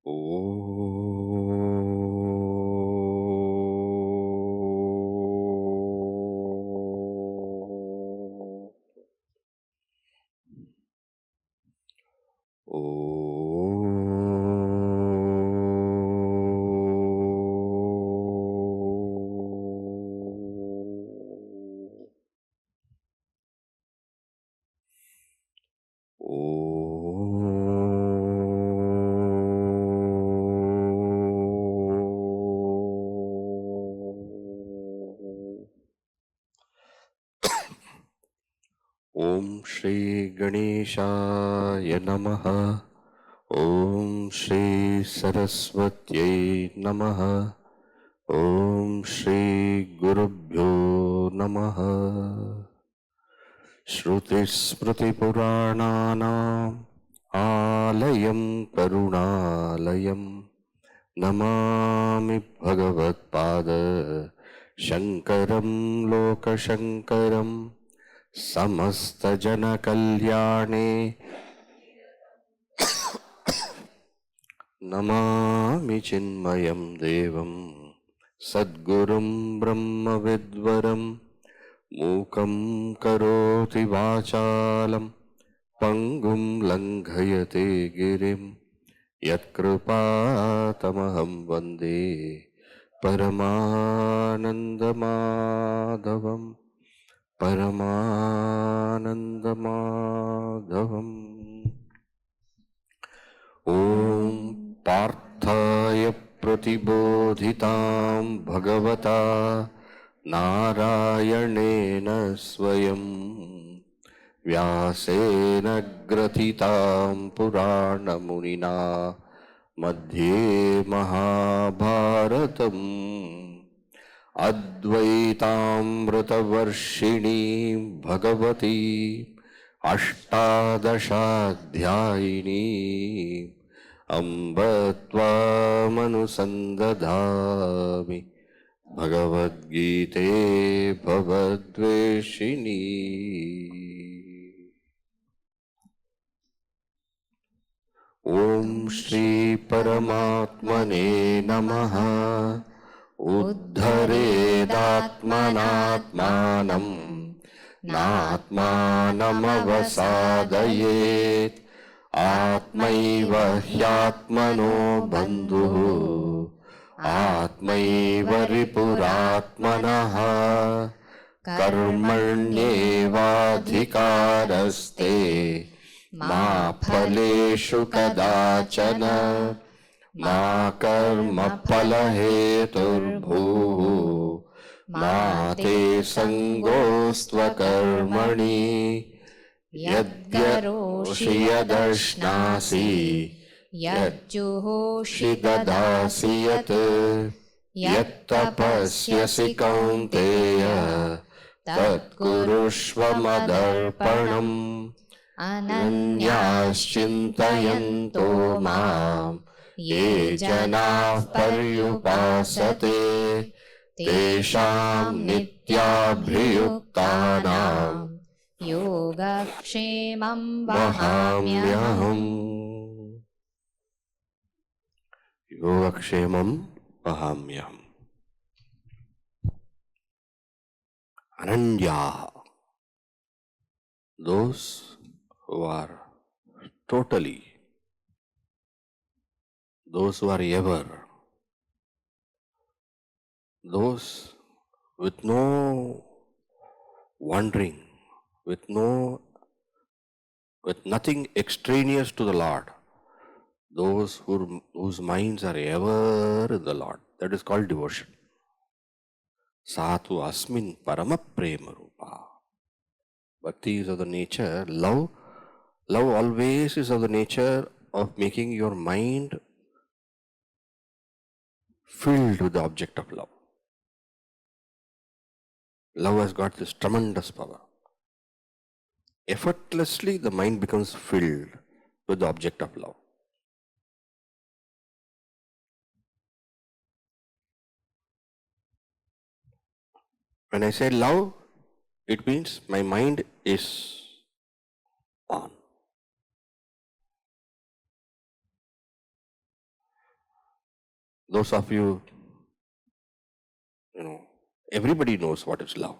ओ ओम श्री गणेशाय नमः। ओम श्री सरस्वत्यै नमः। ओम श्री गुरुभ्यो नमः। श्रुतिस्मृतिपुराणानाम् आलयं करुणालयं नमामि भगवत्पाद शङ्करं लोकशङ्करम्। समस्तजनकल्याणे नमामि चिन्मयं देवं सद्गुरुं ब्रह्मविद्वरं मूकं करोति वाचालं पङ्गुं लङ्घयते गिरिं यत्कृपातमहं वन्दे परमानन्दमाधवम् परमानन्दमाधवम्। ॐ पार्थाय प्रतिबोधितां भगवता नारायणेन स्वयं व्यासेन ग्रथितां पुराणमुनिना मध्ये महाभारतम् अद्वैतामृतवर्षिणी भगवती अष्टादशाध्यायिनी अम्ब त्वामनुसन्दधामि भगवद्गीते भवद्वेषिणी। ॐ श्री परमात्मने नमः। उद्धरेदात्मनात्मानं नात्मानमवसादयेत् आत्मैव ह्यात्मनो बन्धुः आत्मैव रिपुरात्मनः कर्मण्येवाधिकारस्ते मा फलेषु कदाचन मा कर्मफलहेतुर्भूः मा ते सङ्गोऽस्त्वकर्मणि यद्करोषि यदश्नासि यज्जुहोषि ददासि यत् यत्तपस्यसि कौन्तेय तत्कुरुष्व मदर्पणम् अनन्याश्चिन्तयन्तो माम् ये जनाः पर्युपासते तेषां नित्याभियुक्तानां योगक्षेमं वहाम्यहम्। योगक्षेमं वहाम्यहम्। अनन्याः, those who are totally, those who are ever, those with no wandering, with nothing extraneous to the Lord, those whose minds are ever in the Lord. That is called devotion. Satu asmin parama prema rupa. Bhakti is of the nature, love always is of the nature of making your mind filled with the object of love. Love has got this tremendous power. Effortlessly the mind becomes filled with the object of love. When I say love, it means my mind is on. Those of you, everybody knows what is love.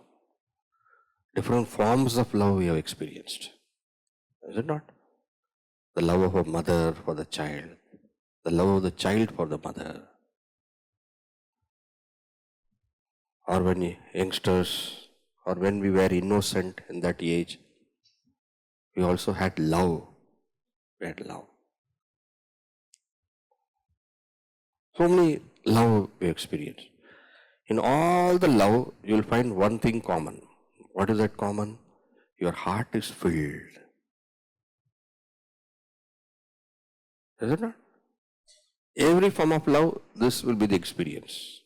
Different forms of love we have experienced. Is it not? The love of a mother for the child, the love of the child for the mother. Or when youngsters, or when we were innocent in that age, we also had love. We had love. So many love we experience. In all the love, you will find one thing common. What is that common? Your heart is filled. Is it not? Every form of love, this will be the experience.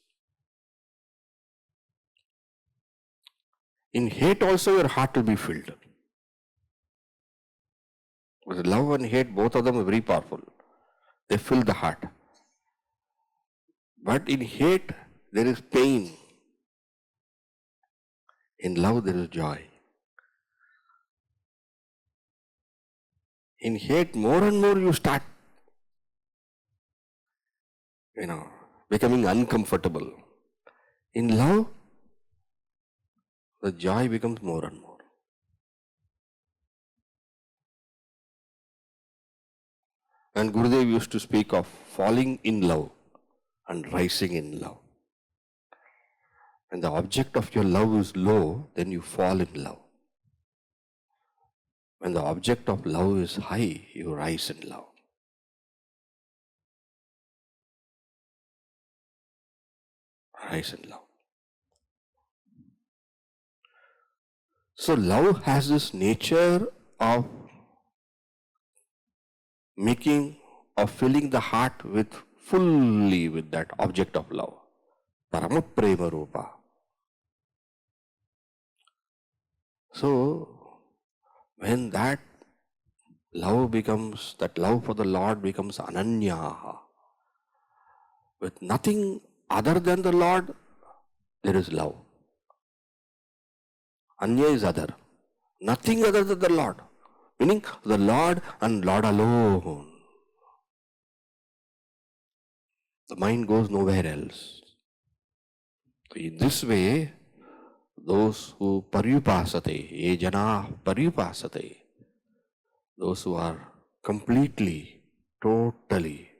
In hate also, your heart will be filled. Because love and hate, both of them are very powerful. They fill the heart. But in hate, there is pain. In love, there is joy. In hate, more and more you start, becoming uncomfortable. In love, the joy becomes more and more. And Gurudev used to speak of falling in love and rising in love. When the object of your love is low, then you fall in love. When the object of love is high, you rise in love. Rise in love. So love has this nature of filling the heart fully with that object of love. Parama Prema Rupa. So, when that love for the Lord becomes ananya, with nothing other than the Lord, there is love. Anya is other. Nothing other than the Lord. Meaning the Lord and Lord alone. The mind goes nowhere else. In this way, those who paryupasate, ye jana paryupasate, those who are completely, totally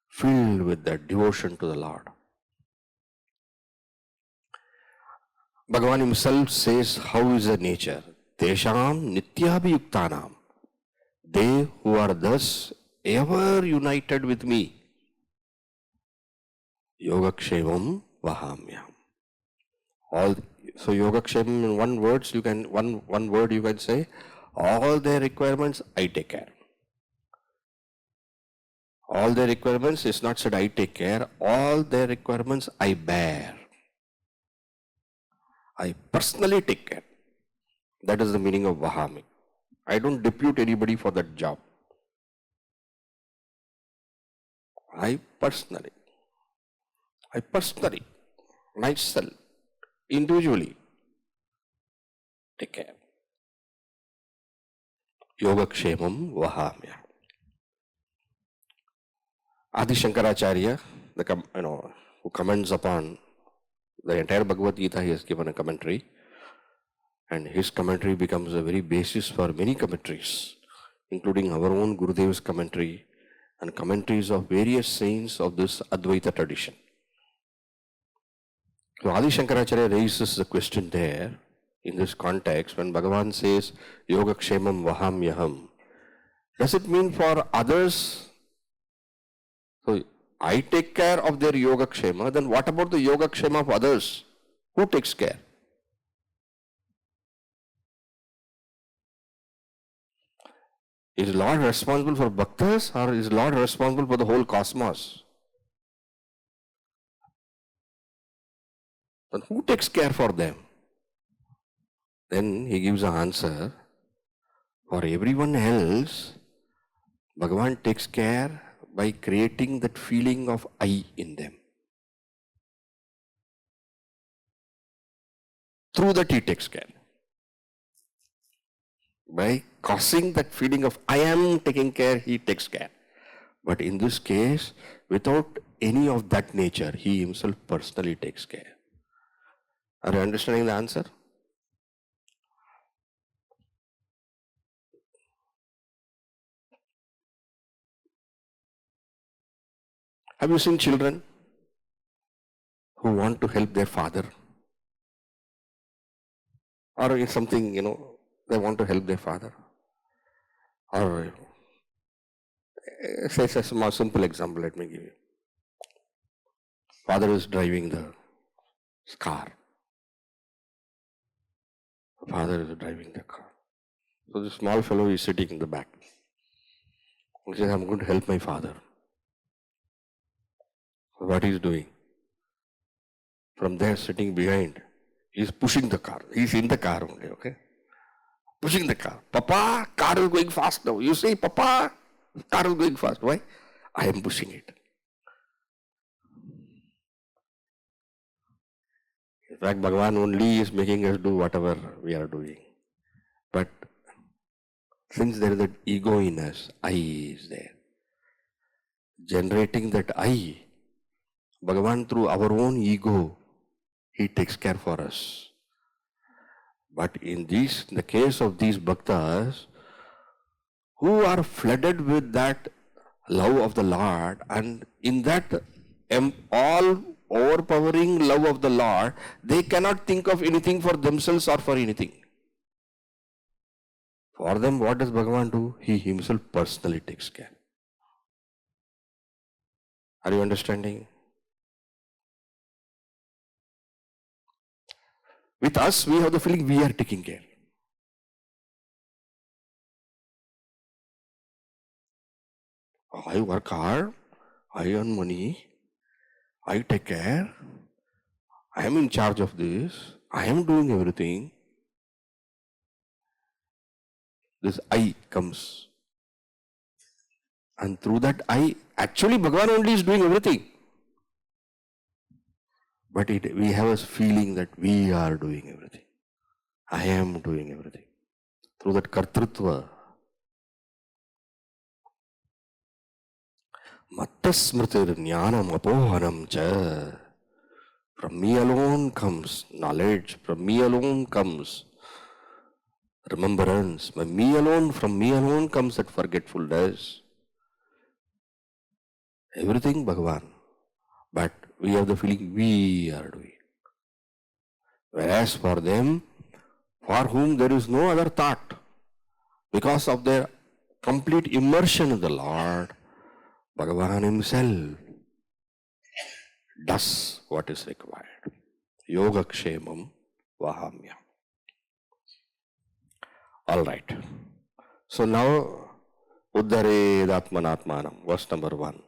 filled with that devotion to the Lord. Bhagavan himself says, how is the nature? Tesham nityabhiyuktanam. They who are thus ever united with me. Yogakshemam vahamyam. So Yogakshemam in one word you can say, all their requirements I take care. All their requirements is not said I take care, all their requirements I bear. I personally take care. That is the meaning of Vahami. I don't depute anybody for that job. I personally, myself, individually, take care. Yogakshemam Vahamya. Adi Shankaracharya, who comments upon the entire Bhagavad Gita, he has given a commentary, and his commentary becomes a very basis for many commentaries, including our own Gurudev's commentary and commentaries of various saints of this Advaita tradition. So Adi Shankaracharya raises the question there in this context when Bhagavan says Yogakshemam Vahamyaham. Does it mean for others? So I take care of their Yogakshema, then what about the Yogakshema of others? Who takes care? Is Lord responsible for bhaktas or is Lord responsible for the whole cosmos? Then who takes care for them? Then he gives an answer. For everyone else, Bhagavan takes care by creating that feeling of I in them. Through that he takes care. By causing that feeling of I am taking care, he takes care. But in this case, without any of that nature, he himself personally takes care. Are you understanding the answer? Have you seen children who want to help their father? Or in something, they want to help their father? Or say a small, simple example, let me give you. Father is driving the car. Father is driving the car. So the small fellow is sitting in the back. He says, I'm going to help my father. So what he is doing? From there, sitting behind, he is pushing the car. He is in the car only, okay? Pushing the car. Papa, car is going fast now. You say, Papa, car is going fast. Why? I am pushing it. In fact, Bhagavan only is making us do whatever we are doing. But since there is that ego in us, I is there. Generating that I, Bhagavan through our own ego, he takes care for us. But in the case of these bhaktas, who are flooded with that love of the Lord, and in that all overpowering love of the Lord, they cannot think of anything for themselves or for anything. For them, what does Bhagavan do? He himself personally takes care. Are you understanding? With us, we have the feeling we are taking care. I work hard, I earn money, I take care, I am in charge of this, I am doing everything. This I comes. And through that I, actually Bhagavan only is doing everything. But we have a feeling that we are doing everything. I am doing everything. Through that kartrutva. Mattasmritir jnanam apohanam cha. From me alone comes knowledge. From me alone comes remembrance. From me alone comes that forgetfulness. Everything Bhagavan. But we have the feeling we are doing. Whereas for them, for whom there is no other thought, because of their complete immersion in the Lord, Bhagavan himself does what is required. Yogakshemam vahamya. All right. So now, Uddared Atmanatmanam, verse number 1.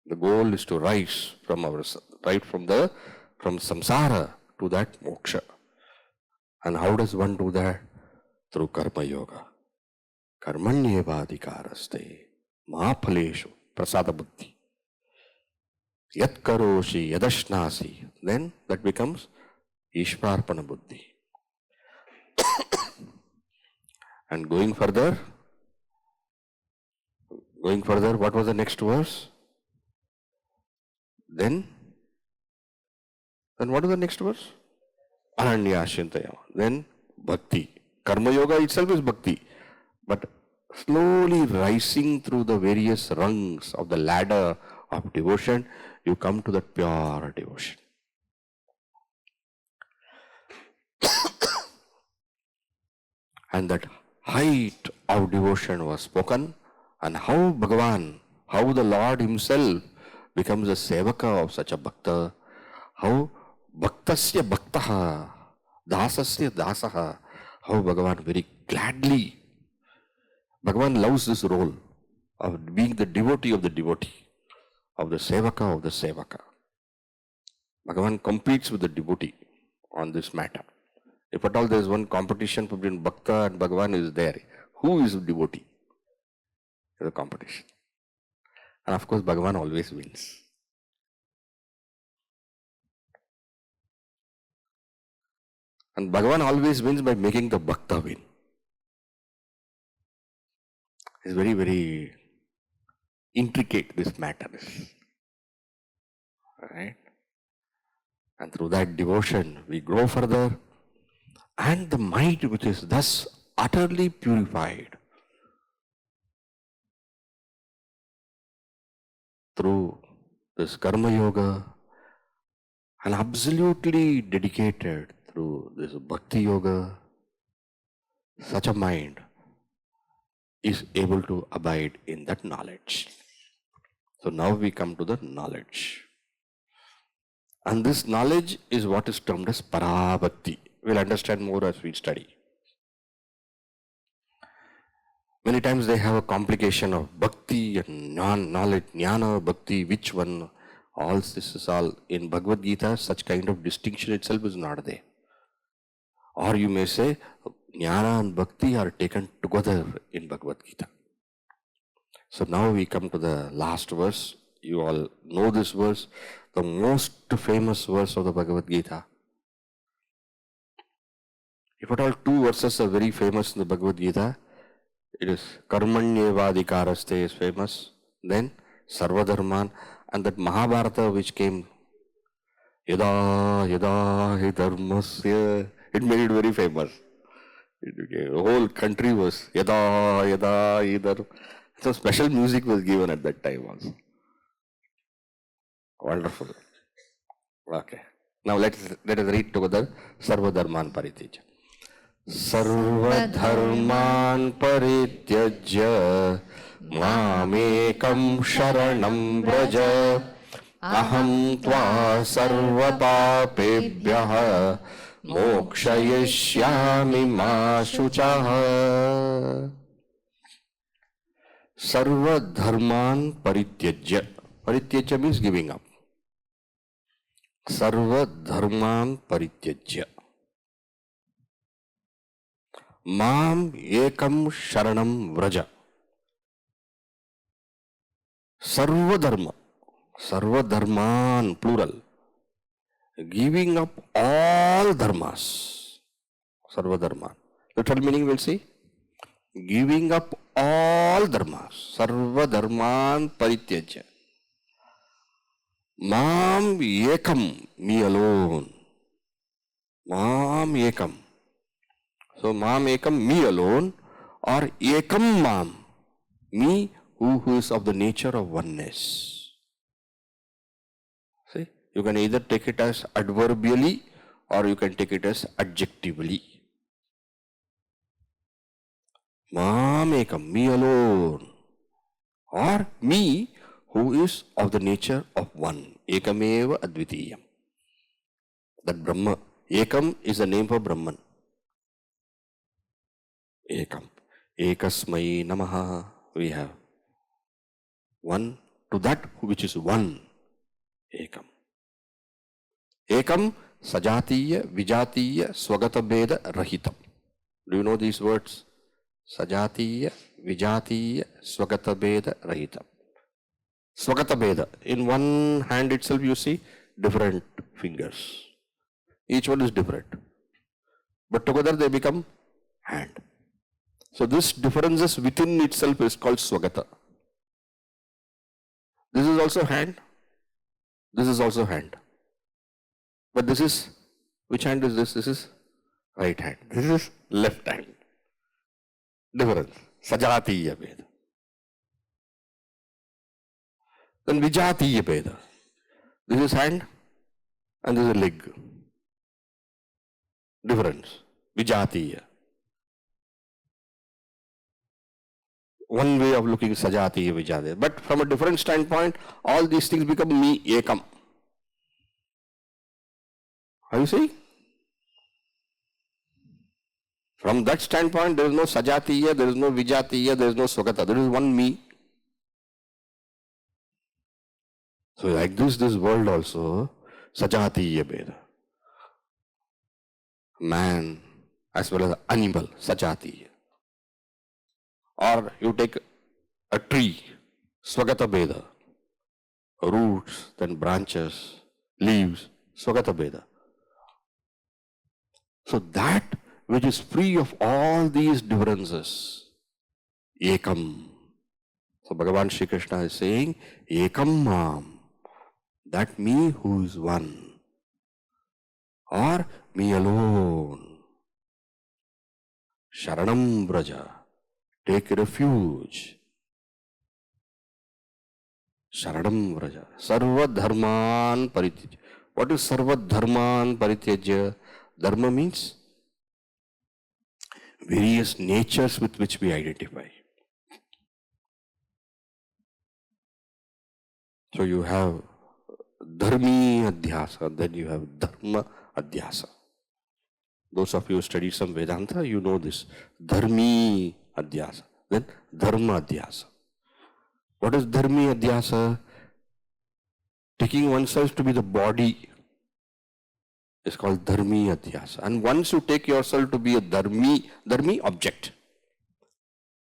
The goal is to rise from samsara to that moksha. And how does one do that? Through karma yoga. Karmanyevadhikaraste mahaphaleshu prasada buddhi. Yat karoshi yadashnasi. Then that becomes ishvarpana buddhi. And going further, what was the next verse? Then what is the next verse? Ananyashintaya. Then bhakti. Karma yoga itself is bhakti. But slowly rising through the various rungs of the ladder of devotion, you come to that pure devotion. And that height of devotion was spoken, and how Bhagavan, how the Lord himself becomes a sevaka of such a bhakta, how bhaktasya bhaktaha, dasasya dasaha, how Bhagavan very gladly, Bhagavan loves this role of being the devotee, of the sevaka of the sevaka. Bhagavan competes with the devotee on this matter. If at all there is one competition between Bhakta and Bhagavan is there, who is the devotee? There is a competition. And of course, Bhagavan always wins. And Bhagavan always wins by making the Bhakta win. It's very, very intricate this matter is. Right? And through that devotion, we grow further. And the mind which is thus utterly purified through this karma yoga and absolutely dedicated through this bhakti yoga, such a mind is able to abide in that knowledge. So now we come to the knowledge. And this knowledge is what is termed as parabhakti. We'll understand more as we study. Many times they have a complication of bhakti and knowledge, jnana, bhakti, which one, all this is all. In Bhagavad Gita, such kind of distinction itself is not there. Or you may say, jnana and bhakti are taken together in Bhagavad Gita. So now we come to the last verse. You all know this verse, the most famous verse of the Bhagavad Gita. If at all two verses are very famous in the Bhagavad Gita, it is Karmanyevadikaraste is famous, then Sarvadharman, and that Mahabharata which came, Yada Yada Hi Dharmasya, it made it very famous. The whole country was Yada Yada Hi Dharma. So special music was given at that time also. Wonderful. Okay. Now let us read together Sarvadharman Parityaja. Sarvadharman Parityajya Mamekam Sharanam Vraja Aham Tva Sarvapapebhyah Mokshayishyami Ma Shuchaha. Sarvadharman Parityajya. Parityajya means giving up. Sarvadharman Parityajya Mam Ekam Sharanam Vraja. Sarvadharma, Sarvadharman, plural. Giving up all dharmas. Sarvadharman. Literal meaning we'll see. Giving up all dharmas. Sarvadharman Parityajya. Mam Ekam, me alone. Mam Ekam. So, Mam Ekam, me alone, or Ekam Mam, me who is of the nature of oneness. See, you can either take it as adverbially or you can take it as adjectively. Mam Ekam, me alone, or me who is of the nature of one. Ekameva Advitiyam. That Brahma. Ekam is the name for Brahman. Ekam. Ekasmai Namaha. We have one to that which is one. Ekam. Ekam Sajatiya, Vijatiya, Swagata Beda, Rahitam. Do you know these words? Sajatiya, Vijatiya, Swagata Beda, Rahitam. Swagata Beda. In one hand itself you see different fingers. Each one is different. But together they become hand. So this differences within itself is called Swagata. This is also hand. This is also hand. But this is, which hand is this? This is right hand. This is left hand. Difference. Sajatiya Beda. Then Vijatiya Beda. This is hand and this is leg. Difference. Vijatiya. One way of looking Sajatiya, Vijatiya. But from a different standpoint, all these things become me, Ekam. How you see? From that standpoint, there is no Sajatiya, there is no Vijatiya, there is no Swagata. There is one me. So like this world also, Sajatiya Beda. Man as well as animal, Sajatiya. Or you take a tree, Swagata Beda. Roots, then branches, leaves, Swagata Beda. So that which is free of all these differences, Ekam. So Bhagavan Shri Krishna is saying, Ekam Mam, that me who is one, or me alone. Sharanam Braja, take refuge. Sharanam Braja, Sarva Dharman Parityajya. What is Sarva Dharman Parityajya? Dharma means various natures with which we identify. So you have Dharmi Adhyasa, then you have Dharma Adhyasa. Those of you who study some Vedanta, you know this. Dharmi Adhyasa, then Dharma Adhyasa. What is Dharmi Adhyasa? Taking oneself to be the body is called Dharmi Adhyasa. And once you take yourself to be a Dharmi object,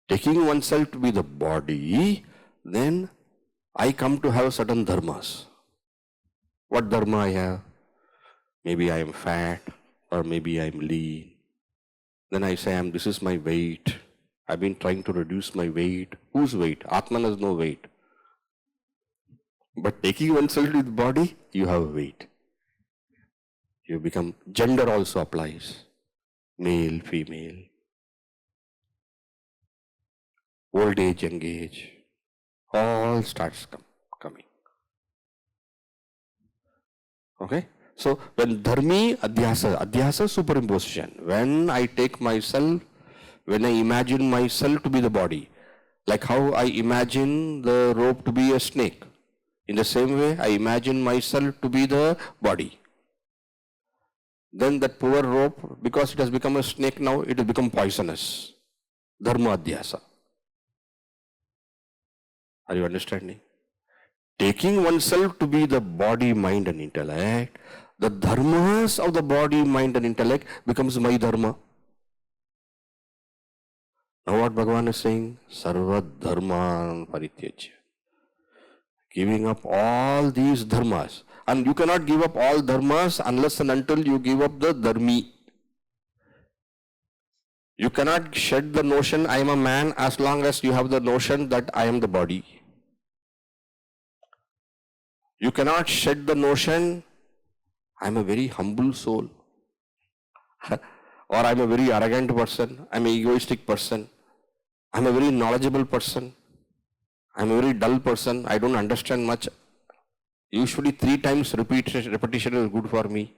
taking oneself to be the body, then I come to have certain dharmas. What dharma I have? Maybe I am fat, or maybe I am lean. Then I say, this is my weight. I've been trying to reduce my weight. Whose weight? Atman has no weight. But taking oneself to the body, you have weight. You become, gender also applies. Male, female. Old age, young age. All starts coming. Okay? So when Dharmi Adhyasa superimposition, when I take myself, when I imagine myself to be the body, like how I imagine the rope to be a snake, in the same way I imagine myself to be the body. Then that poor rope, because it has become a snake now, it will become poisonous. Dharma Adhyasa. Are you understanding? Taking oneself to be the body, mind and intellect, the dharmas of the body, mind and intellect becomes my dharma. Now what Bhagavan is saying? Sarva dharman parityajya. Giving up all these dharmas. And you cannot give up all dharmas unless and until you give up the dharmi. You cannot shed the notion I am a man as long as you have the notion that I am the body. You cannot shed the notion I am a very humble soul. Or I am a very arrogant person. I am an egoistic person. I am a very knowledgeable person. I am a very dull person. I don't understand much. Usually 3 times repetition is good for me.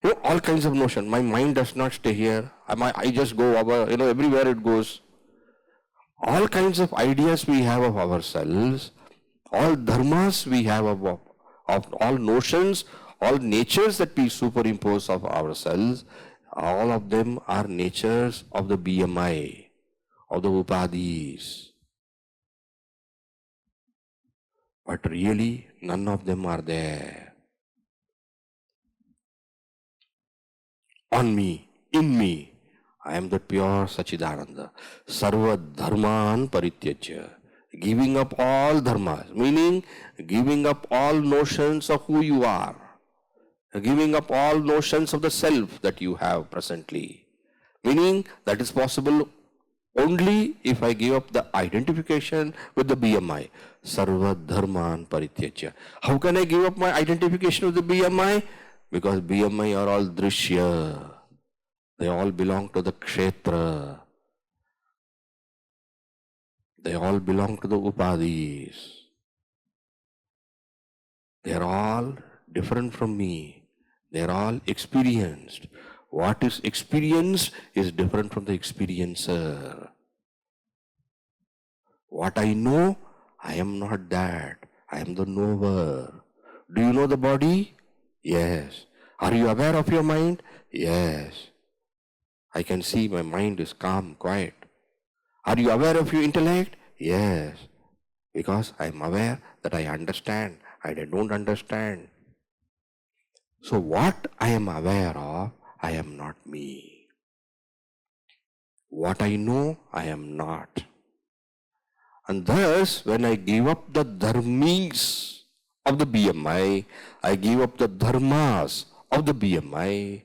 You know, all kinds of notion. My mind does not stay here. I just go over, everywhere it goes. All kinds of ideas we have of ourselves, all dharmas we have of all notions, all natures that we superimpose of ourselves, all of them are natures of the BMI, of the upadhis. But really, none of them are there. On me, in me, I am the pure Sachidananda. Sarva dharman parityajya. Giving up all dharmas, meaning giving up all notions of who you are. Giving up all notions of the self that you have presently. Meaning that is possible only if I give up the identification with the BMI. Sarva dharman parityajya. How can I give up my identification with the BMI? Because BMI are all drishya. They all belong to the kshetra. They all belong to the upadhis. They are all different from me. They are all experienced. What is experienced is different from the experiencer. What I know, I am not that. I am the knower. Do you know the body? Yes. Are you aware of your mind? Yes. I can see my mind is calm, quiet. Are you aware of your intellect? Yes. Because I am aware that I understand. I don't understand. So what I am aware of, I am not me. What I know, I am not. And thus, when I give up the dharmis of the BMI, I give up the dharmas of the BMI,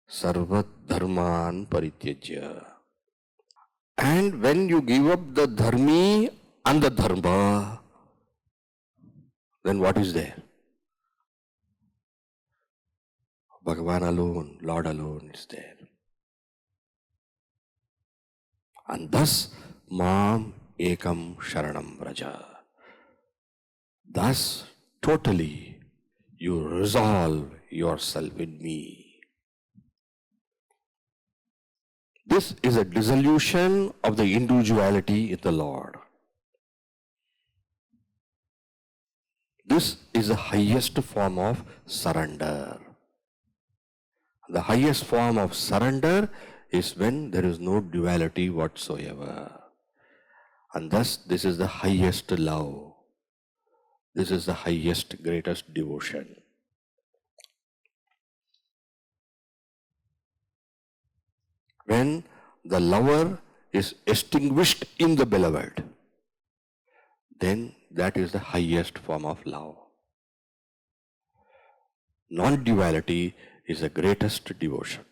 sarva dharman parityajya. And when you give up the dharmi and the dharma, then what is there? Bhagavan alone, Lord alone is there. And thus, Mam Ekam Sharanam Vraja. Thus, totally, you resolve yourself in me. This is a dissolution of the individuality in the Lord. This is the highest form of surrender. The highest form of surrender is when there is no duality whatsoever. And thus, this is the highest love. This is the highest, greatest devotion. When the lover is extinguished in the beloved, then that is the highest form of love. Non-duality is the greatest devotion.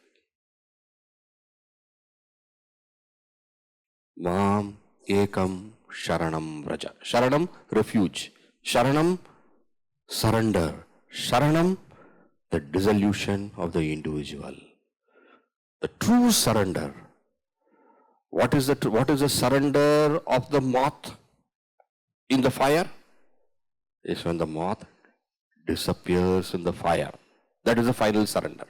Mam Ekam Sharanam Vraja. Sharanam, refuge. Sharanam, surrender. Sharanam, the dissolution of the individual. The true surrender. What is the surrender of the moth in the fire? Is when the moth disappears in the fire. That is the final surrender.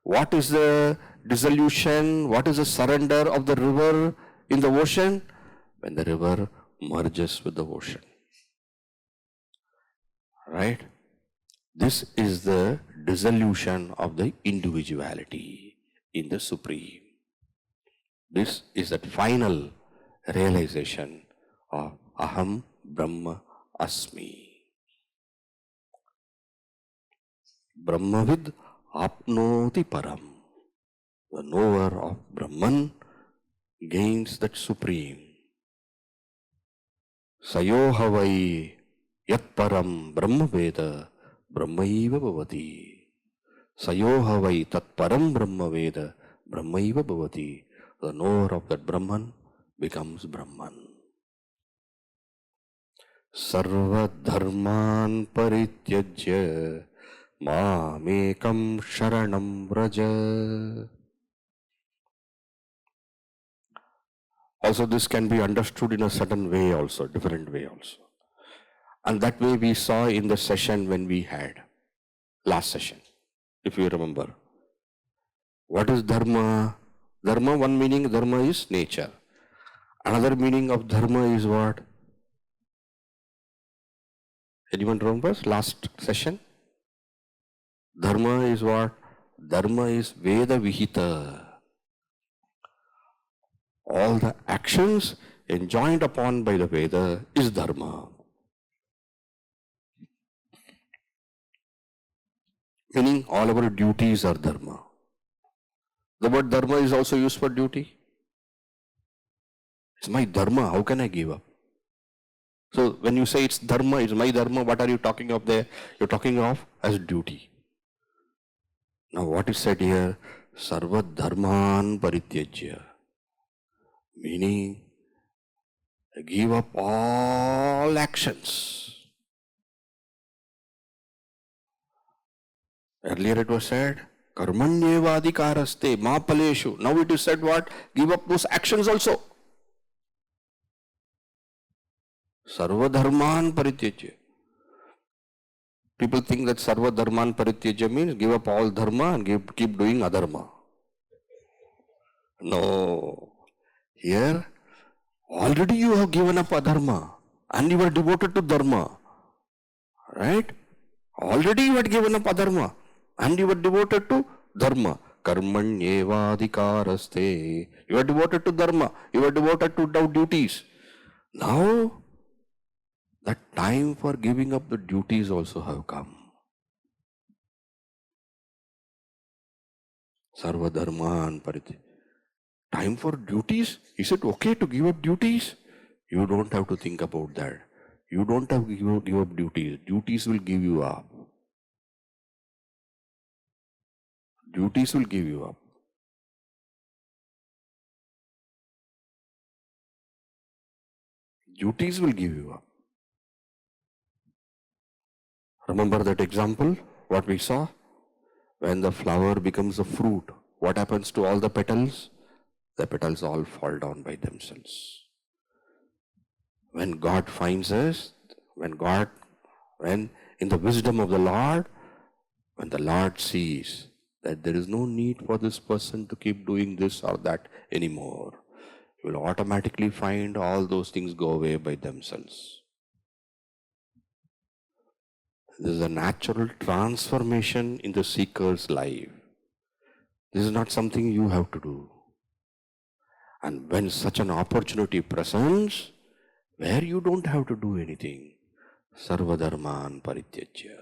What is the dissolution? What is the surrender of the river in the ocean? When the river merges with the ocean. Right? This is the dissolution of the individuality in the Supreme. This is that final realization of Aham Brahma Asmi. Brahmavid apnoti param. The knower of Brahman gains that Supreme. Sayohavai yat param Brahma Veda Brahmaiva bhavati. Sayohavai tat param Brahma Veda Brahmaiva bhavati. The knower of that Brahman becomes Brahman. Sarva dharman parityajya Mamekam Sharanam Vraja. Also, this can be understood in a certain way also, different way also. And that way we saw in the session when we had, last session, if you remember. What is dharma? Dharma, one meaning dharma is nature. Another meaning of dharma is what? Anyone remembers last session? Dharma is what? Dharma is Veda Vihita. All the actions enjoined upon by the Veda is Dharma. Meaning all our duties are Dharma. The word Dharma is also used for duty. It's my Dharma, how can I give up? So when you say it's Dharma, it's my Dharma, what are you talking of there? You're talking of as duty. Now what is said here? Sarva Dharman Parityajya. Meaning, give up all actions. Earlier it was said, Karmanyeva adhikaraste ma paleshu. Now it is said what? Give up those actions also. Sarva dharman parityajya. People think that sarva dharman parityajya means give up all dharma and keep doing adharma. No. Here, already you have given up adharma and you are devoted to dharma. Right? Already you had given up adharma and you were devoted to dharma. Karmanyeva adhikaraste. You are devoted to dharma. You are devoted to duties. Now, that time for giving up the duties also have come. Sarva dharman pariti. Time for duties? Is it okay to give up duties? You don't have to think about that. You don't have to give up duties. Duties will give you up. Duties will give you up. Duties will give you up. Remember that example, what we saw? When the flower becomes a fruit, what happens to all the petals? The petals all fall down by themselves. When God finds us, when in the wisdom of the Lord, when the Lord sees that there is no need for this person to keep doing this or that anymore, you will automatically find all those things go away by themselves. This is a natural transformation in the seeker's life. This is not something you have to do. And when such an opportunity presents, where you don't have to do anything, sarvadharman parityajya.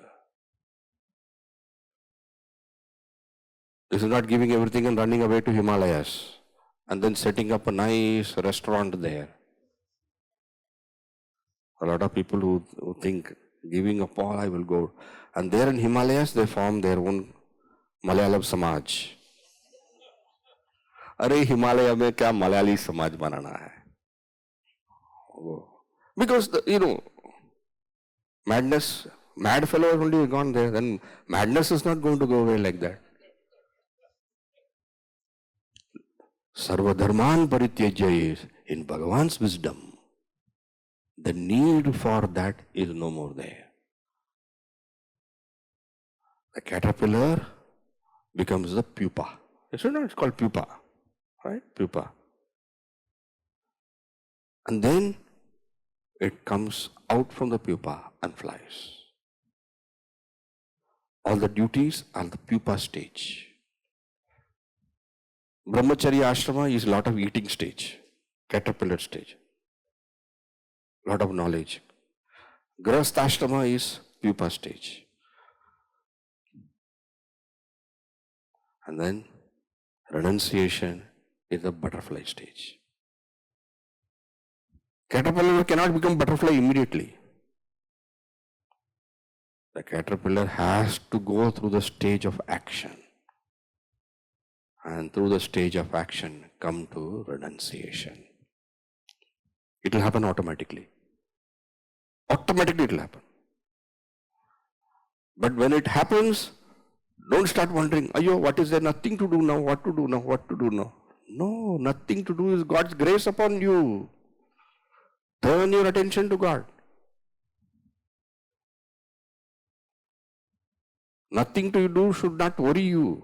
This is not giving everything and running away to Himalayas and then setting up a nice restaurant there. A lot of people who think, giving up all, I will go. And there in Himalayas, they form their own Malayalam Samaj. अरे हिमालय में क्या मलयाली समाज बनाना है? Because madness, mad fellow has only gone there. Then madness is not going to go away like that. Sarvadharman parityajya is in Bhagavan's wisdom. The need for that is no more there. The caterpillar becomes the pupa. It's called pupa, right? Pupa. And then it comes out from the pupa and flies. All the duties are the pupa stage. Brahmacharya ashrama is a lot of eating stage, caterpillar stage. Lot of knowledge. Grahastha ashrama is pupa stage. And then renunciation is the butterfly stage. Caterpillar cannot become butterfly immediately. The caterpillar has to go through the stage of action. And through the stage of action come to renunciation. It will happen automatically. Automatically it will happen. But when it happens, don't start wondering, Ayo, what is there? Nothing to do now, what to do now, what to do now. No, nothing to do is God's grace upon you. Turn your attention to God. Nothing to do should not worry you.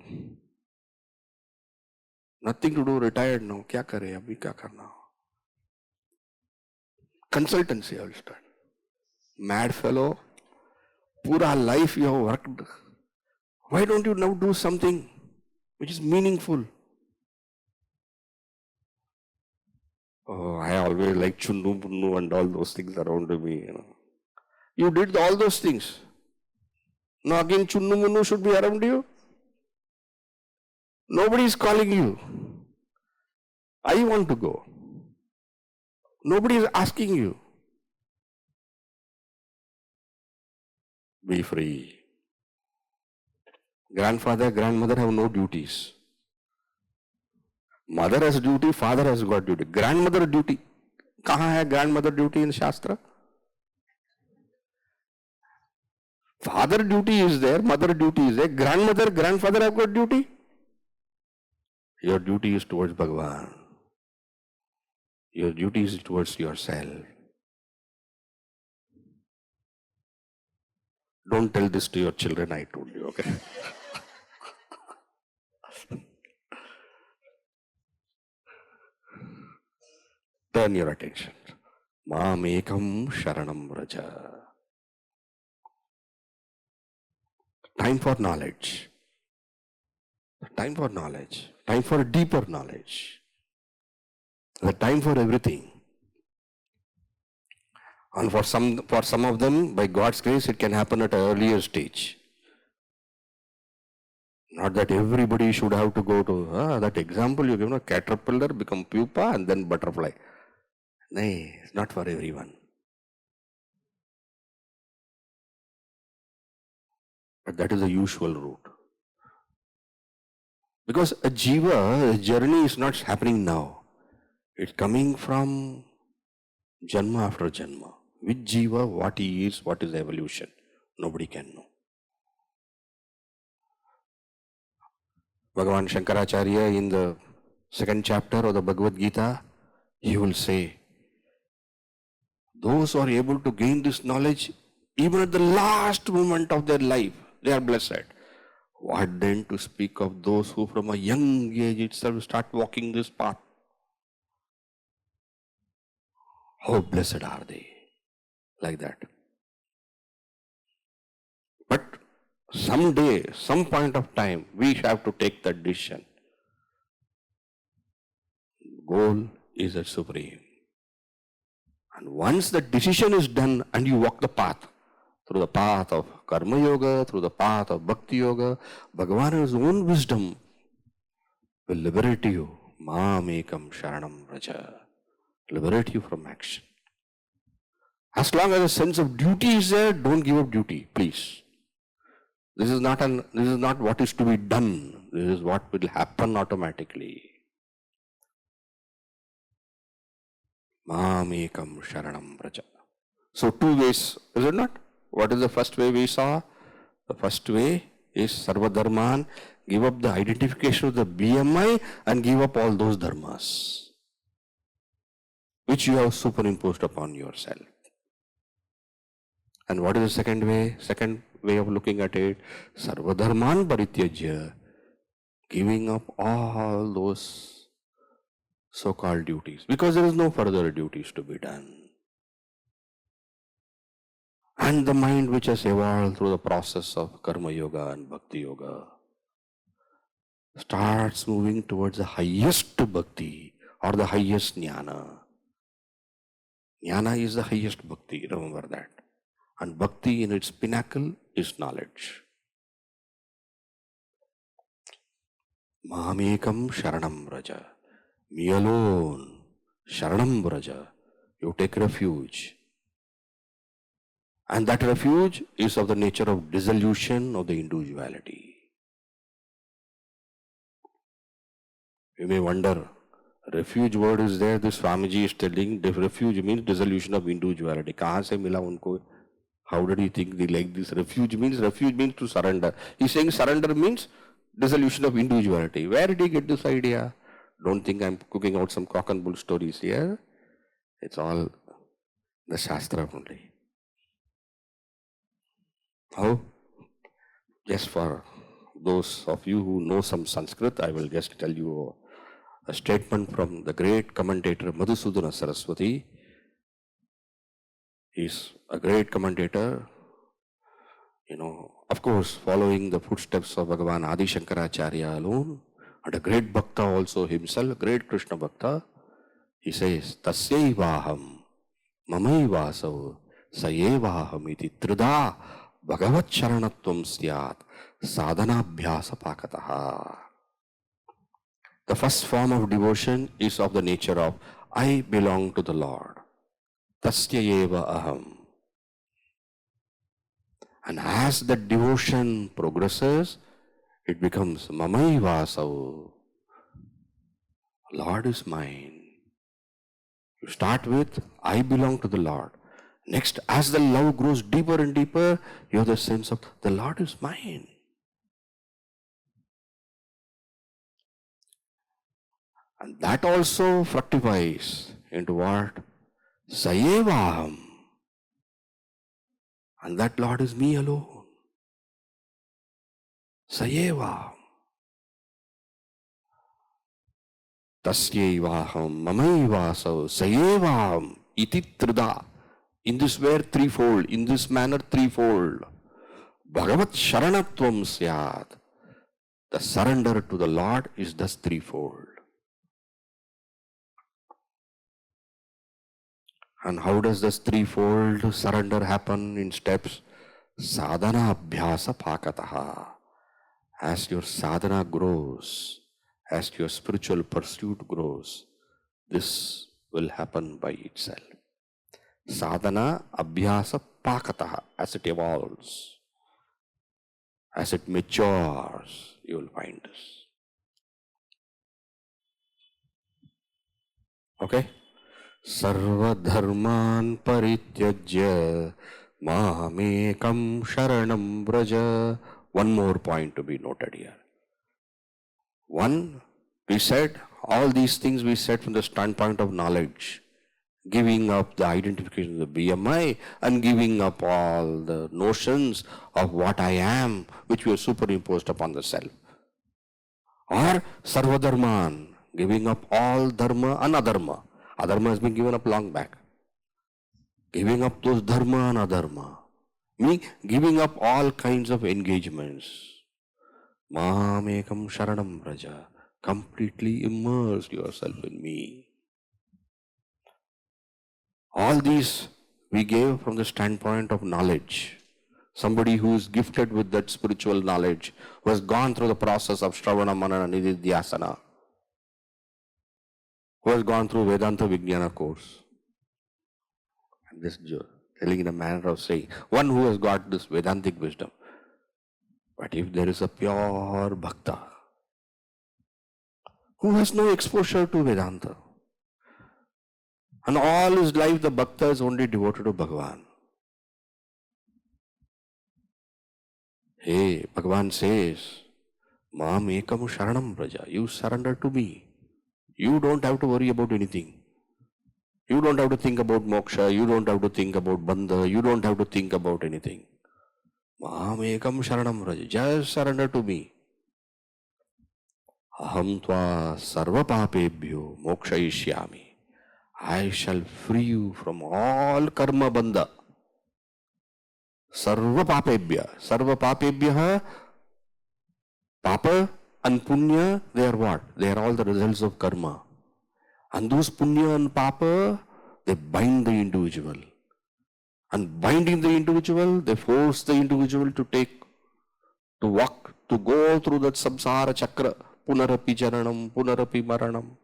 Nothing to do, retired now. Kya kare, abhi kya karna? Consultancy I will start. Mad fellow, pura life you have worked. Why don't you now do something which is meaningful? Oh, I always like chunnu punnu and all those things around me. You did all those things. Now again chunnu munnu should be around you. Nobody is calling you. I want to go. Nobody is asking you. Be free. Grandfather, grandmother have no duties. Mother has duty, father has got duty. Grandmother duty. Kahan hai grandmother duty in Shastra? Father duty is there, mother duty is there. Grandmother, grandfather have got duty. Your duty is towards Bhagavan. Your duty is towards yourself. Don't tell this to your children, I told you, okay? Turn your attention. Mam ekam sharanam vraja. Time for knowledge. Time for knowledge. Time for deeper knowledge. The time for everything. And for some of them, by God's grace, it can happen at an earlier stage. Not that everybody should have to go to that example you give, caterpillar become pupa and then butterfly. No, it's not for everyone. But that is the usual route. Because a jiva, a journey is not happening now. It's coming from Janma after Janma. Which Jiva, what he is, what is evolution. Nobody can know. Bhagavan Shankaracharya in the second chapter of the Bhagavad Gita, he will say, those who are able to gain this knowledge, even at the last moment of their life, they are blessed. What then to speak of those who from a young age itself start walking this path? How blessed are they? Like that. But someday, some point of time, we have to take that decision. Goal is at supreme. And once the decision is done and you walk the path, through the path of Karma Yoga, through the path of Bhakti Yoga, Bhagavan in his own wisdom will liberate you. Mamekam Sharanam Vraja. Liberate you from action. As long as a sense of duty is there, don't give up duty, please. This is not what is to be done. This is what will happen automatically. Mamekam Sharanam Vraja. So 2 ways, is it not? What is the first way we saw? The first way is Sarva Dharman, give up the identification of the BMI and give up all those dharmas which you have superimposed upon yourself. And what is the second way? Second way of looking at it, Sarva Dharman Parityajya, giving up all those so-called duties, because there is no further duties to be done. And the mind which has evolved through the process of Karma Yoga and Bhakti Yoga starts moving towards the highest Bhakti or the highest Jnana. Jnana is the highest Bhakti, remember that. And Bhakti in its pinnacle is knowledge. Mamekam Sharanam Vraja. Me alone, Sharanam Vraja. You take refuge. And that refuge is of the nature of dissolution of the individuality. You may wonder, refuge word is there, this Swamiji is telling, refuge means dissolution of individuality. Kahan se mila unko? How did he think they like this? Refuge means to surrender. He's saying surrender means dissolution of individuality. Where did he get this idea? Don't think I'm cooking out some cock and bull stories here. It's all the Shastra only. How? Just for those of you who know some Sanskrit, I will just tell you a statement from the great commentator Madhusudana Saraswati. He's a great commentator, of course, following the footsteps of Bhagavan Adi Shankaracharya alone, and a great Bhakta also himself, great Krishna Bhakta. He says, Tasyaivaham Mamaivasau Sayevaham iti trida Bhagavat Sharanatvam Syat Sadhanabhyasa Pakataha. The first form of devotion is of the nature of I belong to the Lord. Tasya eva aham. And as the devotion progresses, it becomes Mamaivasau. Lord is mine. You start with I belong to the Lord. Next, as the love grows deeper and deeper, you have the sense of the Lord is mine. And that also fructifies into what? Sayevaham. And that Lord is me alone. Sayevaham. Tasyaivaham mamaivasau sayevaham iti trida. In this way threefold, in this manner threefold. Bhagavat Sharanatvam Syat. The surrender to the Lord is thus threefold. And how does this threefold surrender happen in steps? Sadhana abhyasa pakataha. As your sadhana grows, as your spiritual pursuit grows, this will happen by itself. Sadhana abhyasa pakataha. As it evolves, as it matures, you will find this. Okay? Sarvadharman parityajya Mahamekam Sharanam Vraja. One more point to be noted here. One, we said all these things we said from the standpoint of knowledge, giving up the identification of the BMI and giving up all the notions of what I am, which we are superimposed upon the self. Or Sarvadharman, giving up all dharma and adharma. Adharma has been given up long back. Giving up those dharma and adharma. Meaning giving up all kinds of engagements. Mamekam Sharanam Vraja. Completely immerse yourself in me. All these we gave from the standpoint of knowledge. Somebody who is gifted with that spiritual knowledge, who has gone through the process of Shravana, Manana, Nididhyasana, who has gone through Vedanta Vijnana course. And this telling in a manner of saying, one who has got this Vedantic wisdom. But if there is a pure Bhakta, who has no exposure to Vedanta, and all his life the Bhakta is only devoted to Bhagavan. Hey, Bhagavan says, Maam ekam sharanam praja. You surrender to me. You don't have to worry about anything. You don't have to think about moksha. You don't have to think about bandha. You don't have to think about anything. Maam ekam sharanam praja. Just surrender to me. Aham tva sarva papebhyo mokshayishyami. I shall free you from all karma bandha. Sarva papebhya, papa and punya, they are what? They are all the results of karma. And those punya and papa, they bind the individual. And binding the individual, they force the individual to walk, to go through that samsara chakra, punarapi jananam, punarapi maranam.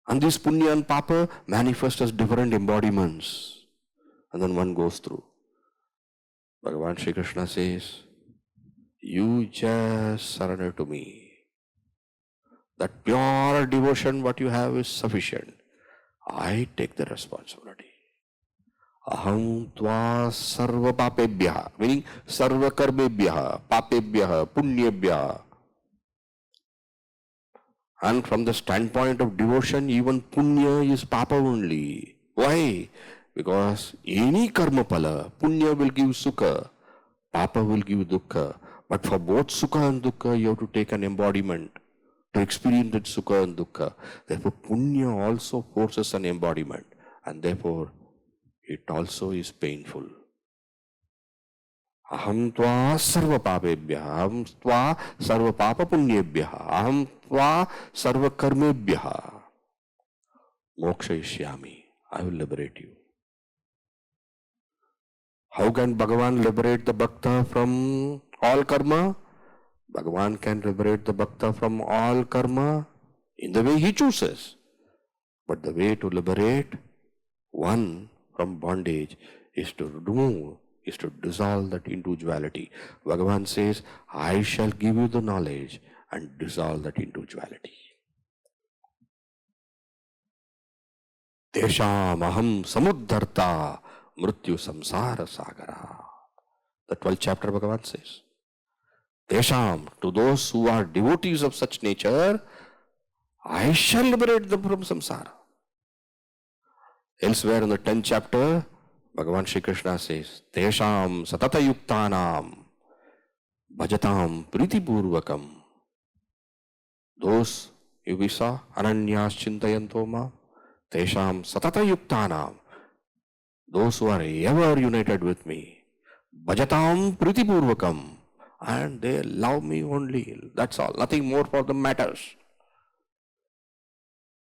And these punya and papa manifest as different embodiments. And then one goes through. Bhagavan Shri Krishna says, you just surrender to me. That pure devotion what you have is sufficient. I take the responsibility. Aham tva sarva papebhya, meaning sarva karmebhya, papebhya, punyebhya. And from the standpoint of devotion, even punya is papa only. Why? Because any karma pala, punya will give sukha, papa will give dukkha. But for both sukha and dukkha, you have to take an embodiment to experience that sukha and dukkha. Therefore, punya also forces an embodiment, and therefore, it also is painful. Aham tva sarva papebhya, aham tva sarva papa punyebhya, aham tva sarva karmebhya mokshayishyami. I will liberate you. How can Bhagavan liberate the Bhakta from all karma? Bhagavan can liberate the Bhakta from all karma in the way he chooses. But the way to liberate one from bondage is to remove, is to dissolve that individuality. Bhagavan says, I shall give you the knowledge and dissolve that individuality. Tesham aham samudharta mrityu samsara sagara. The 12th chapter Bhagavan says, Tesham, to those who are devotees of such nature, I shall liberate them from samsara. Elsewhere in the 10th chapter, Bhagavan Shri Krishna says, Tesham satata yuktanam bhajatam pritipurvakam. Those you saw, ananyas chintayantoma, Tesham satata yuktanam. Those who are ever united with me, bhajatam pritipurvakam. And they love me only. That's all. Nothing more for them matters.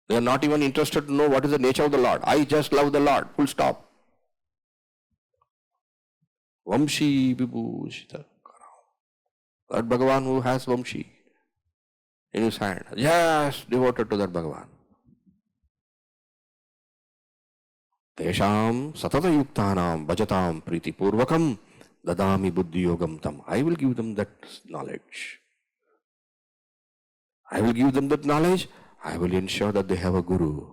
They are not even interested to know what is the nature of the Lord. I just love the Lord. Full stop. Vamshi Vibhushita. That Bhagavan who has Vamshi in his hand, just devoted to that Bhagavan. Tesham satata yuktanam bhajatam priti purvakam dadami buddhi yogam tam. I will give them that knowledge. I will give them that knowledge I will ensure that they have a guru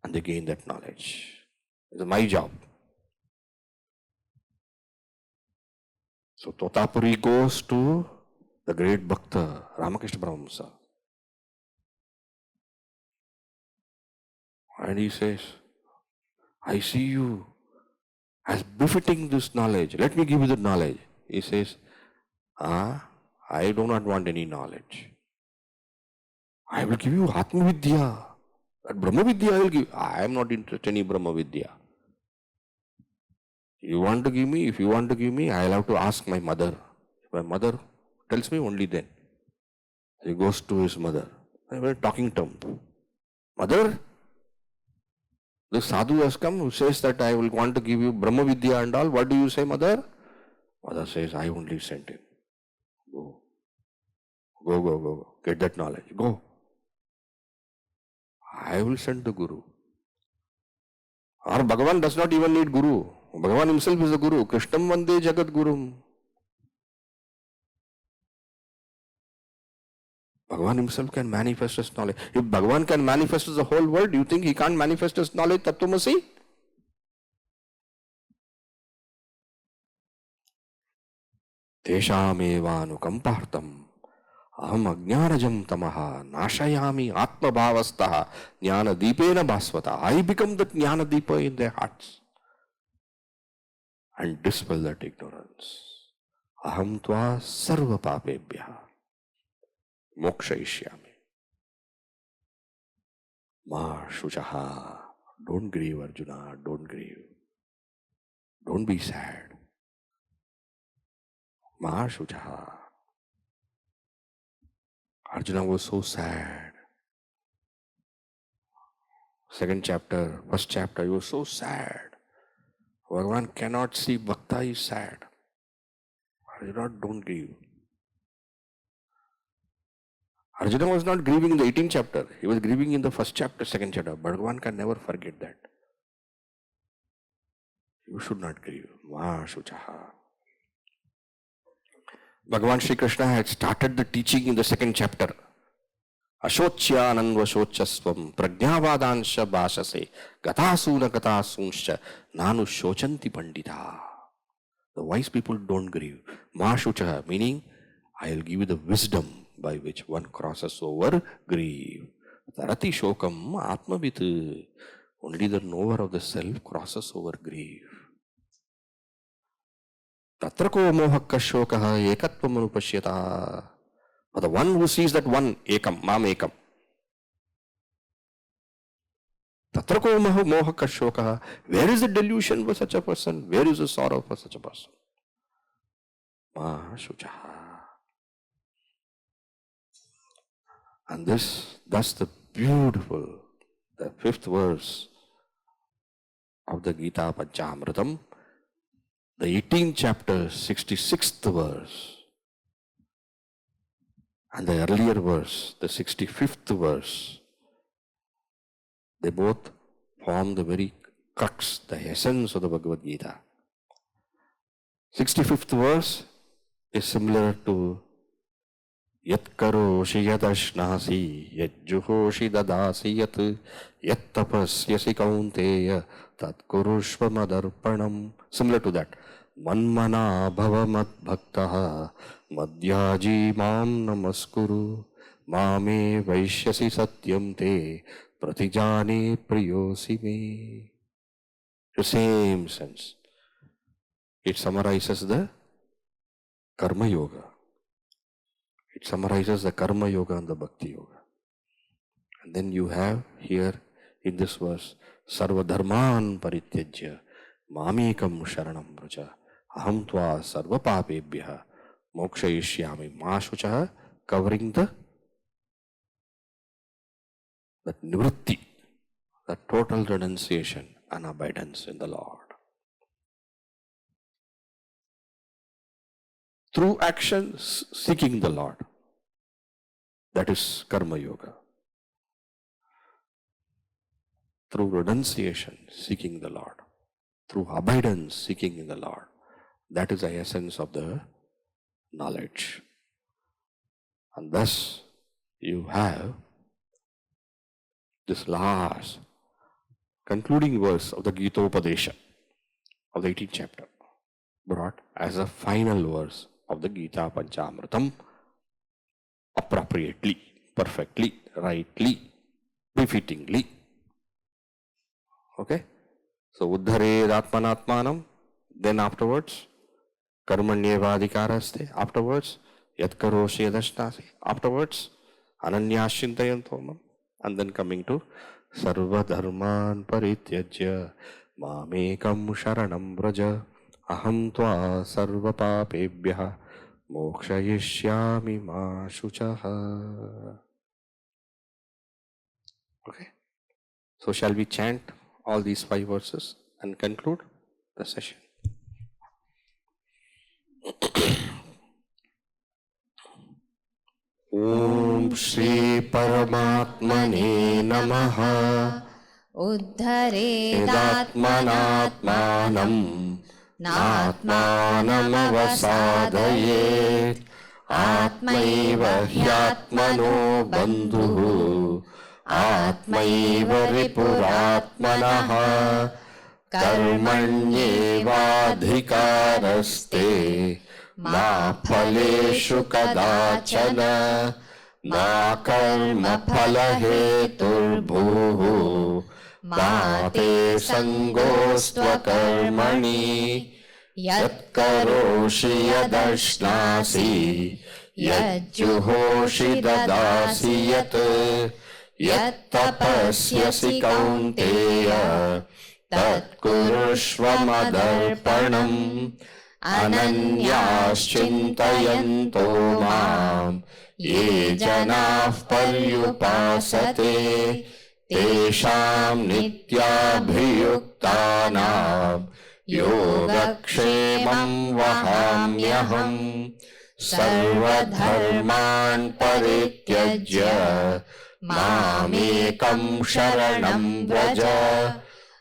and they gain that knowledge. It's my job. So Totapuri goes to the great Bhakta, Ramakrishna Paramahamsa. And he says, I see you as befitting this knowledge. Let me give you the knowledge. He says, I do not want any knowledge. I will give you Atma Vidya. That Brahma Vidya I will give. I am not interested in Brahma Vidya. You want to give me? If you want to give me, I will have to ask my mother. If my mother tells me, only then. He goes to his mother. They were talking term. Mother, the sadhu has come who says that I will want to give you Brahma Vidya and all. What do you say, mother? Mother says, I only sent him. Go. Go. Get that knowledge. Go. I will send the Guru. Or Bhagavan does not even need Guru. Bhagavan himself is the Guru. Krishnam Vande Jagat Gurum. Bhagavan himself can manifest his knowledge. If Bhagavan can manifest the whole world, do you think he can't manifest his knowledge, Tattvamasi? Teshamevanukampartam aham ajnanajam tamaha nashayami atmabhavastaha jnana deepena bhasvata. I become that jnana deepa in their hearts and dispel that ignorance. Aham tva sarva papebhya mokshayishyami. Ma shuchaha. Don't grieve, Arjuna. Don't grieve. Don't be sad. Ma shuchaha. Arjuna was so sad. Second chapter, first chapter, he was so sad. Bhagavan cannot see Bhakta is sad. Arjuna, don't grieve. Arjuna was not grieving in the 18th chapter. He was grieving in the first chapter, second chapter. Bhagavan can never forget that. You should not grieve. Ma shuchaha. Bhagavan Shri Krishna had started the teaching in the second chapter. Ashochyananvashochasvam prajnavadansha bhashase gatasuna gatasunscha nanu shochanti pandita. The wise people don't grieve. Ma shuchaha, meaning I will give you the wisdom by which one crosses over grief. Tarati shokam atmavit. Only the knower of the self crosses over grief. Tatrako mohakka shokaha ekatvam anupashyata. For the one who sees that one, ekam, mam ekam. Tatrako mohakka shokaha. Where is the delusion for such a person? Where is the sorrow for such a person? Ma shuchaha. And thus the beautiful, the 5th verse of the Gita Panchamritam, the 18th chapter, 66th verse, and the earlier verse, the 65th verse, they both form the very crux, the essence of the Bhagavad Gita. 65th verse is similar to Yat karoshi yadashnasi yat juhoshi dadasi yat tapasyasi kaunteya tat kurushva madarpanam. Similar to that. Manmana bhava mad bhaktaha madhyaji mam namaskuru mame vaishyasi satyam te pratijane priyosi me. The same sense. It summarizes the Karma Yoga. It summarizes the Karma Yoga and the Bhakti Yoga. And then you have here in this verse, Sarva Dharman Parityajya Mamekam Sharanam Vraja Aham Tva Sarva Papebhya Mokshayishyami Ma Shuchaha, covering that nivritti, the total renunciation and abidance in the Lord. Through action, seeking the Lord. That is Karma Yoga. Through renunciation, seeking the Lord. Through abidance, seeking in the Lord. That is the essence of the knowledge. And thus, you have this last concluding verse of the Gita Upadesha of the 18th chapter brought as a final verse of the Gita Panchamritam appropriately, perfectly, rightly, befittingly. Okay? So, Uddhared Atmanatmanam, then afterwards, Karmanyevadhikaraste, afterwards, Yatkaroshi Yadashnasi, afterwards, Ananyashintayantomam, and then coming to Sarva Dharman Parityajya Mamekam Sharanam Vraja Aham Tva Sarva Papebhya Mokshayishyami Ma Shuchaha. Okay. So shall we chant all these 5 verses and conclude the session? Om Shri Paramatmane Namaha. Uddharedatmanatmanam Natmanamavasadaye Atmaiva Hyatmano Bandhu Atmaiva Ripuratmanaha Karmanyevadhikaraste Ma phaleshu kadachana Ma karma phalaheturbhuः Ma te sangostva karmani Yat karoshi yadashnasi Yat juhoshi dadasi yat Yat tapasyasi kaunteya Tat kurushva madarpanam Ananyaschintayanto mam Ye janah paryupasate Tesham nityabhiyuktanam Yogakshemam vahamyaham Sarvadharman parityajya Mamekam sharanam vraja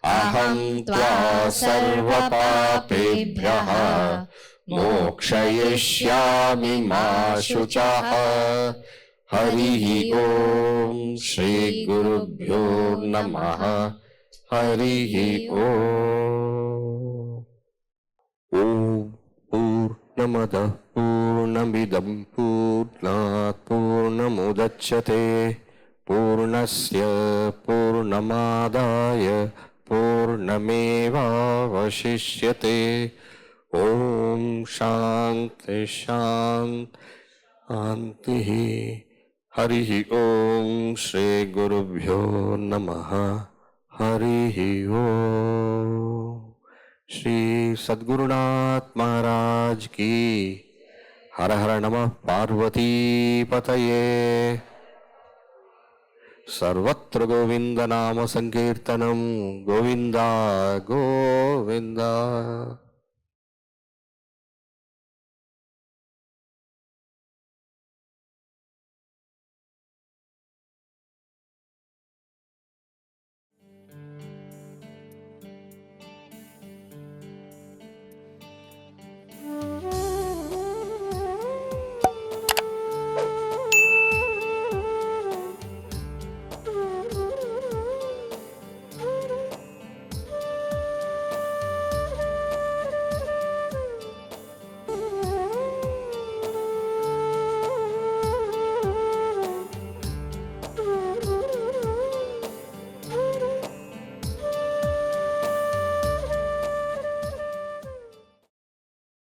Aham tva sarva papebhyaha Mokshayishyami ma shuchaha. Harihi Om Shri Gurubhyo Namaha. Harihi Om. Om Purnamada Purnamidam Purnat Purnamudachyate Purnasya Purnamadaya Purnameva Vashishyate. Om Shanti Shanti. Harihi Om Shri Gurubhyo Namaha. Harihi Om. Shri Sadgurunath Maharaj Ki. Har Har Namah Parvati Pataye. Sarvatra Govinda Nama Sankirtanam. Govinda Govinda.